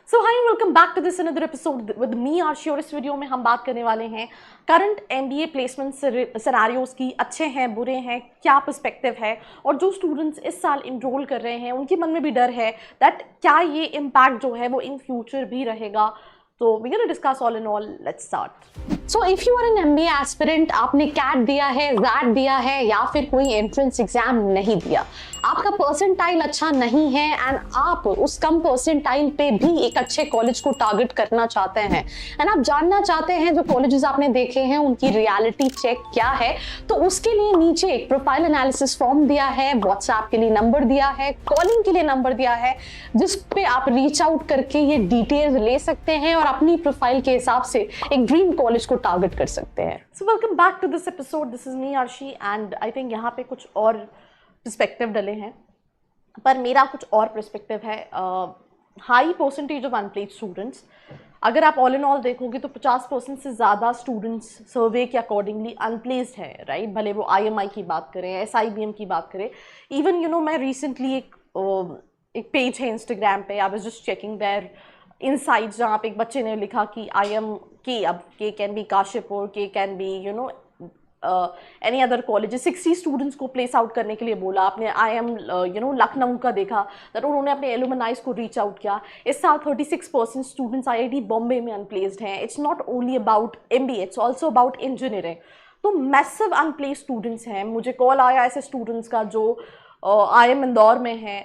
So hi welcome back to this another episode with me Arshi. और इस video में हम बात करने वाले हैं करंट एमबीए प्लेसमेंट सिनेरियोज की। अच्छे हैं, बुरे हैं, क्या पर्सपेक्टिव है, और जो स्टूडेंट्स इस साल इनरोल कर रहे हैं उनके मन में भी डर है दैट क्या ये इम्पैक्ट जो है वो इन फ्यूचर भी रहेगा। तो we gonna discuss all in all. Let's start. So if you are an MBA aspirant, आपने कैट दिया है, जैट दिया है या फिर कोई एंट्रेंस एग्जाम नहीं दिया, आपका परसेंटाइल अच्छा नहीं है एंड आप उस कम परसेंटाइल पे भी एक अच्छे कॉलेज को टारगेट करना चाहते हैं एंड आप जानना चाहते हैं जो कॉलेजेस आपने देखे हैं उनकी रियलिटी चेक क्या है, तो उसके लिए नीचे एक प्रोफाइल एनालिसिस फॉर्म दिया है, व्हाट्सएप के लिए नंबर दिया है, कॉलिंग के लिए नंबर दिया है, जिस पे आप रीच आउट करके ये डिटेल्स ले सकते हैं और अपनी प्रोफाइल के हिसाब से एक ड्रीम कॉलेज को टारगेट कर सकते हैं। So welcome back to this episode. This is me Arshi and I think यहाँ पे कुछ और पर्सपेक्टिव डले हैं, पर मेरा कुछ और पर्सपेक्टिव है। High percentage of unplaced students, अगर आप ऑल इन ऑल देखोगे तो 50% से ज़्यादा स्टूडेंट्स सर्वे के अकॉर्डिंगली अनप्लेस्ड है, राइट। भले वो IMI की बात करें, SIBM की बात करें, इवन मैं रिसेंटली एक पेज है इंस्टाग्राम पे, I was just checking there insights, जहाँ पे एक बच्चे ने लिखा कि अब के कैन बी काशीपुर, के can be any other college, 60 students को प्लेस आउट करने के लिए बोला। आपने लखनऊ का देखा दैट उन्होंने अपने एलुमनाइज को रीच आउट किया। इस साल 36% स्टूडेंट्स IIT बॉम्बे में अनप्लेस्ड हैं। It's not only about MBA, it's also about engineering. तो मैसिव अनप्लेस्ड स्टूडेंट्स हैं। मुझे कॉल आया ऐसे स्टूडेंट्स का जो IIM इंदौर में है,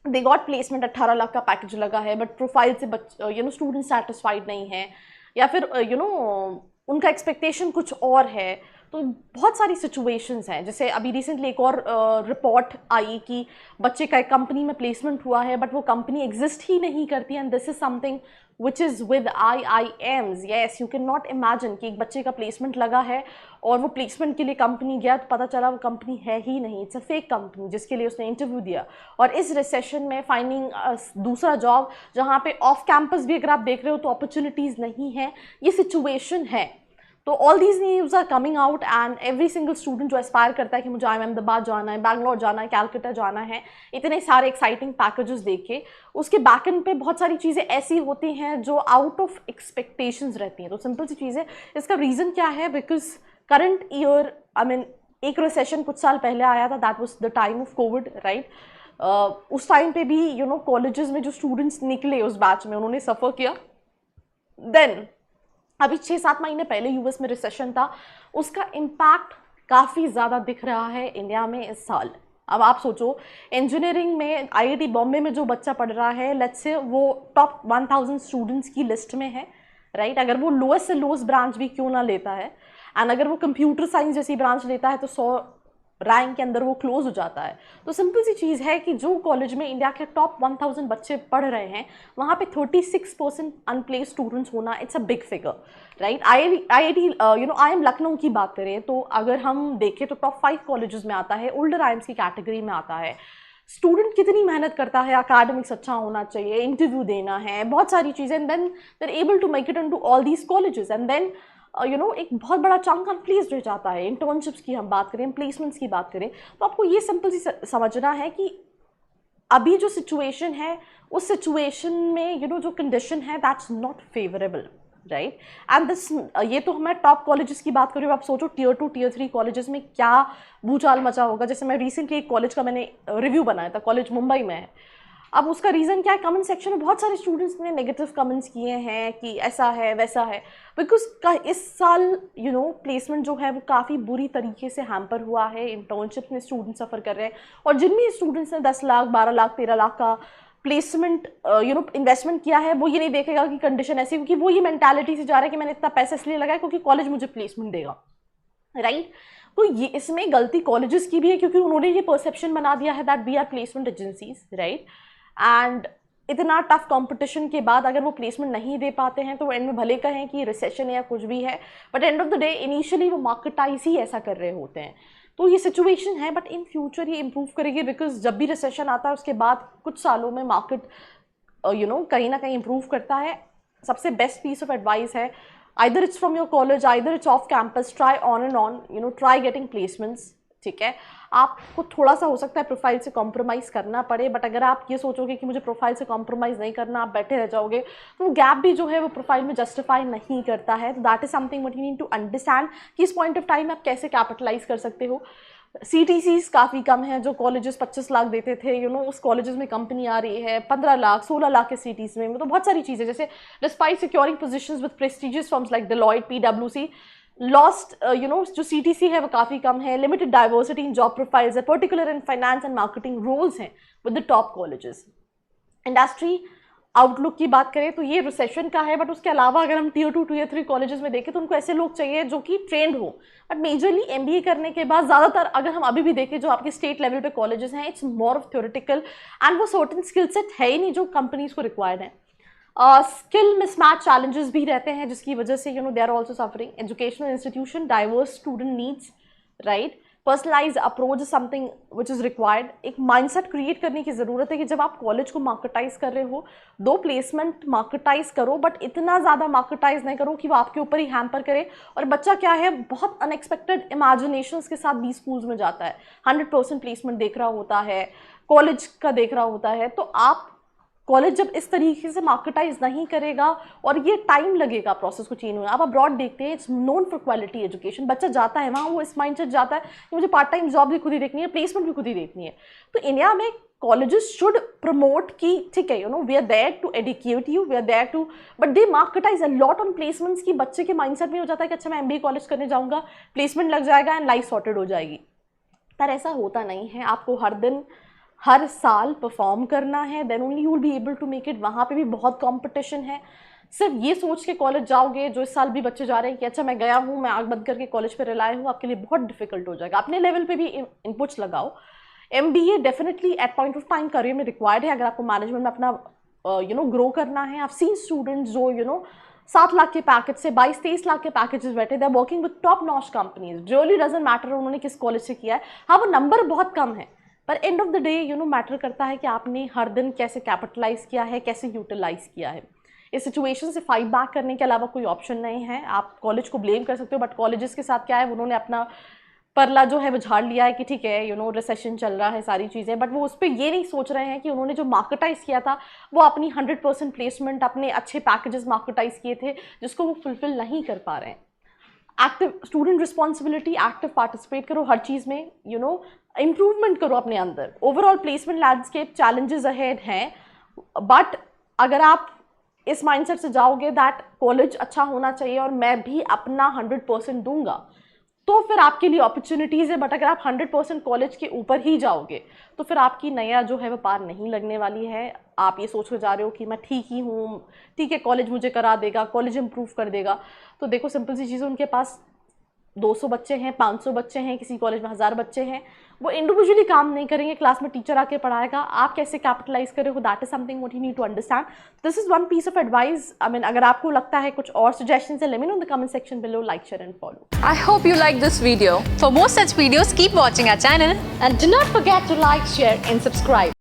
दे गॉट प्लेसमेंट, 18 लाख का पैकेज लगा है, बट प्रोफाइल से स्टूडेंट सेटिस्फाइड नहीं है, या फिर उनका एक्सपेक्टेशन कुछ और है। तो बहुत सारी सिचुएशंस हैं। जैसे अभी रिसेंटली एक और रिपोर्ट आई कि बच्चे का एक कंपनी में प्लेसमेंट हुआ है, बट वो कंपनी एग्जिस्ट ही नहीं करती, and this is something which is with IIMs। Yes, you can not imagine कि एक बच्चे का प्लेसमेंट लगा है और वो प्लेसमेंट के लिए कंपनी गया तो पता चला वो कंपनी है ही नहीं, इट्स अ फेक कंपनी जिसके लिए उसने इंटरव्यू दिया। और इस रिसेशन में फाइंडिंग दूसरा जॉब जहाँ पे ऑफ कैंपस भी अगर आप देख रहे हो तो अपॉर्चुनिटीज़ नहीं है, ये सिचुएशन है। तो all these news are coming out and every single student जो एस्पायर करता है कि मुझे IIM अहमदाबाद जाना है, बैंगलोर जाना है, कैलकाटा जाना है, इतने सारे एक्साइटिंग पैकेजेस देखे, उसके बैक एंड पे बहुत सारी चीज़ें ऐसी होती हैं जो आउट ऑफ एक्सपेक्टेशंस रहती हैं। तो सिंपल सी चीज़ है, इसका रीज़न क्या है? Because current year, I mean एक रिसेशन कुछ साल पहले आया था, that was the time of Covid, right. उस टाइम पे भी कॉलेजेस में जो स्टूडेंट्स निकले उस बैच में उन्होंने सफ़र किया। देन अभी 6-7 महीने पहले US में रिसेशन था, उसका इम्पैक्ट काफ़ी ज़्यादा दिख रहा है इंडिया में इस साल। अब आप सोचो, इंजीनियरिंग में IIT बॉम्बे में जो बच्चा पढ़ रहा है, लेट्स से वो टॉप 1000 स्टूडेंट्स की लिस्ट में है, राइट। अगर वो लोएस्ट से लोएस्ट ब्रांच भी क्यों ना लेता है, एंड अगर वो कंप्यूटर साइंस जैसी ब्रांच लेता है तो 100 रैंक के अंदर वो क्लोज हो जाता है। तो सिंपल सी चीज़ है कि जो कॉलेज में इंडिया के टॉप 1000 बच्चे पढ़ रहे हैं, वहाँ पे 36% अनप्लेस्ड स्टूडेंट्स होना, it's a big figure, right. IIM Lucknow की बात करें तो अगर हम देखें तो टॉप 5 कॉलेजेस में आता है, ओल्डर IIMs की कैटेगरी में आता है। स्टूडेंट कितनी मेहनत करता है, अकाडमिक्स अच्छा होना चाहिए, इंटरव्यू देना है, बहुत सारी चीज़ें, and then they are able to make it into all these colleges, and then एक बहुत बड़ा चंक अनप्लेस्ड रह जाता है। इंटर्नशिप्स की हम बात करें, प्लेसमेंट्स की बात करें, तो आपको ये सिंपल सी समझना है कि अभी जो सिचुएशन है उस सिचुएशन में जो कंडीशन है that's not favourable, right. And this, ये तो मैं टॉप कॉलेजेस की बात कर रही हूँ। आप सोचो Tier 2 Tier 3 कॉलेजेस में क्या भूचाल मचा होगा। जैसे मैं रिसेंटली एक कॉलेज का मैंने रिव्यू बनाया था, कॉलेज मुंबई में है। अब उसका रीज़न क्या है? कमेंट सेक्शन में बहुत सारे स्टूडेंट्स ने नेगेटिव कमेंट्स किए हैं कि ऐसा है वैसा है, बिकॉज इस साल प्लेसमेंट जो है वो काफ़ी बुरी तरीके से हैम्पर हुआ है। इंटर्नशिप में स्टूडेंट सफ़र कर रहे हैं, और जिन भी स्टूडेंट्स ने 10 लाख 12 लाख 13 लाख का प्लेसमेंट इन्वेस्टमेंट किया है, वो ये नहीं देखेगा कि कंडीशन ऐसी, क्योंकि वो ये मेंटालिटी से जा रहा है कि मैंने इतना पैसा इसलिए लगाया क्योंकि कॉलेज मुझे प्लेसमेंट देगा, राइट। तो ये इसमें गलती कॉलेजेस की भी है, क्योंकि उन्होंने ये परसेप्शन बना दिया है that we are placement agencies, right. And इतना टफ कंपटीशन के बाद अगर वो प्लेसमेंट नहीं दे पाते हैं तो एंड में भले कहें कि रिसेशन है या कुछ भी है, but end of the day initially वो मार्केटाइज ही ऐसा कर रहे होते हैं। तो ये सिचुएशन है, बट इन फ्यूचर ये इम्प्रूव करेगी, बिकॉज जब भी रिसेशन आता है उसके बाद कुछ सालों में मार्केट कहीं ना कहीं इम्प्रूव करता है। सबसे बेस्ट पीस ऑफ एडवाइस है, either it's from your college, either it's off campus, try on and on, try getting placements, ठीक है, आपको थोड़ा सा हो सकता है प्रोफाइल से कॉम्प्रोमाइज़ करना पड़े, बट अगर आप ये सोचोगे कि मुझे प्रोफाइल से कॉम्प्रोमाइज़ नहीं करना, आप बैठे रह जाओगे, तो वो गैप भी जो है वो प्रोफाइल में जस्टिफाई नहीं करता है। तो that is something what you need to understand कि इस पॉइंट ऑफ टाइम आप कैसे कैपिटलाइज कर सकते हो। CTCs काफ़ी कम हैं, जो कॉलेजेस 25 लाख देते थे, उस कॉलेजेस में कंपनी आ रही है 15 लाख 16 लाख के सीटीज़ में, मतलब बहुत सारी चीज़ें, जैसे despite securing positions with prestigious firms like Deloitte, PwC, lost जो CTC है वो काफ़ी कम है, limited diversity in job profiles है, particular in finance and marketing roles हैं with the top colleges. Industry outlook की बात करें तो ये रिसेशन का है, बट उसके अलावा अगर हम Tier 2 Tier 3 कॉलेजेस में देखें तो उनको ऐसे लोग चाहिए जो कि ट्रेंड हो। बट मेजरली MBA करने के बाद ज़्यादातर अगर हम अभी भी देखें जो आपके स्टेट लेवल पे कॉलेजेस हैं, it's more of theoretical and वो सर्टेन स्किल सेट है ही नहीं जो कंपनीज को रिक्वायर्ड है। स्किल मिसमैच चैलेंजेस भी रहते हैं, जिसकी वजह से they are also suffering. Educational institution, diverse student needs, right, personalize approach something which is required. एक माइंडसेट क्रिएट करने की ज़रूरत है कि जब आप कॉलेज को मार्केटाइज कर रहे हो, 2 प्लेसमेंट मार्केटाइज करो, बट इतना ज़्यादा मार्केटाइज नहीं करो कि वो आपके ऊपर ही हैम्पर करे। और बच्चा क्या है, बहुत अनएक्सपेक्टेड इमेजिनेशंस के साथ भी स्कूल्स में जाता है, 100% प्लेसमेंट देख रहा होता है, कॉलेज का देख रहा होता है। तो आप कॉलेज जब इस तरीके से मार्केटाइज नहीं करेगा, और ये टाइम लगेगा प्रोसेस को चेंज होना। आप अब्रॉड देखते हैं, it's known for quality education, बच्चा जाता है वहाँ, वो इस माइंडसेट जाता है कि मुझे पार्ट टाइम जॉब भी खुद ही देखनी है, प्लेसमेंट भी खुद ही देखनी है। तो इंडिया में कॉलेजेस शुड प्रमोट की ठीक है, we are there to educate you, we are there to, but they marketize a lot on placements की बच्चे के माइंडसेट में हो जाता है कि अच्छा मैं MBA कॉलेज करने जाऊँगा, प्लेसमेंट लग जाएगा एंड लाइफ सॉर्टेड हो जाएगी। पर ऐसा होता नहीं है। आपको हर दिन हर साल परफॉर्म करना है, then only you will be able to make it. वहाँ पे भी बहुत कंपटीशन है। सिर्फ ये सोच के कॉलेज जाओगे, जो इस साल भी बच्चे जा रहे हैं कि अच्छा मैं गया हूँ, मैं आग बंद करके कॉलेज पे रिलाय हूँ, आपके लिए बहुत डिफिकल्ट हो जाएगा। अपने लेवल पे भी इनपुट्स लगाओ। MBA definitely at point of time career में रिक्वायर्ड है, अगर आपको मैनेजमेंट में अपना ग्रो करना है। आप सीन स्टूडेंट्स जो 7 लाख के पैकेज से 22-23 लाख के पैकेजेस बैठे, they are working with top notch companies. Really doesn't matter उन्होंने किस कॉलेज से किया है, हाँ वो नंबर बहुत कम है, पर end of the day matter करता है कि आपने हर दिन कैसे कैपिटलाइज किया है, कैसे यूटिलाइज किया है। इस सिचुएशन से फाइट बैक करने के अलावा कोई ऑप्शन नहीं है। आप कॉलेज को ब्लेम कर सकते हो, बट कॉलेजेस के साथ क्या है, उन्होंने अपना परला जो है वो झाड़ लिया है कि ठीक है रिसेशन चल रहा है, सारी चीज़ें, बट वो उस पर ये नहीं सोच रहे हैं कि उन्होंने जो मार्केटाइज किया था वो अपनी 100% प्लेसमेंट, अपने अच्छे पैकेजेस मार्केटाइज किए थे, जिसको वो फुलफिल नहीं कर पा रहे हैं। Active student responsibility, active participate करो हर चीज़ में, इम्प्रूवमेंट करो अपने अंदर। Overall placement landscape challenges ahead हैं, बट अगर आप इस माइंडसेट से जाओगे दैट कॉलेज अच्छा होना चाहिए और मैं भी अपना 100% दूंगा, तो फिर आपके लिए अपॉर्चुनिटीज़ है। बट अगर आप 100% कॉलेज के ऊपर ही जाओगे तो फिर आपकी नया जो है वो पार नहीं लगने वाली है। आप ये सोच कर जा रहे हो कि मैं ठीक ही हूँ, ठीक है कॉलेज मुझे करा देगा, कॉलेज इम्प्रूव कर देगा। तो देखो सिंपल सी चीज़, उनके पास 200 बच्चे हैं, 500 बच्चे हैं, किसी कॉलेज में 1000 बच्चे हैं, वो इंडिविजुअली काम नहीं करेंगे, क्लास में टीचर आके पढ़ाएगा। आप कैसे कैपिटलाइज करे हो, that is something what you need to understand. This is one piece of advice. अगर आपको लगता है कुछ और सजेशंस है, let me know in the comment section below. Like, share and follow. I hope you like this video. For more such videos, keep watching our channel And do not forget to like, share and subscribe.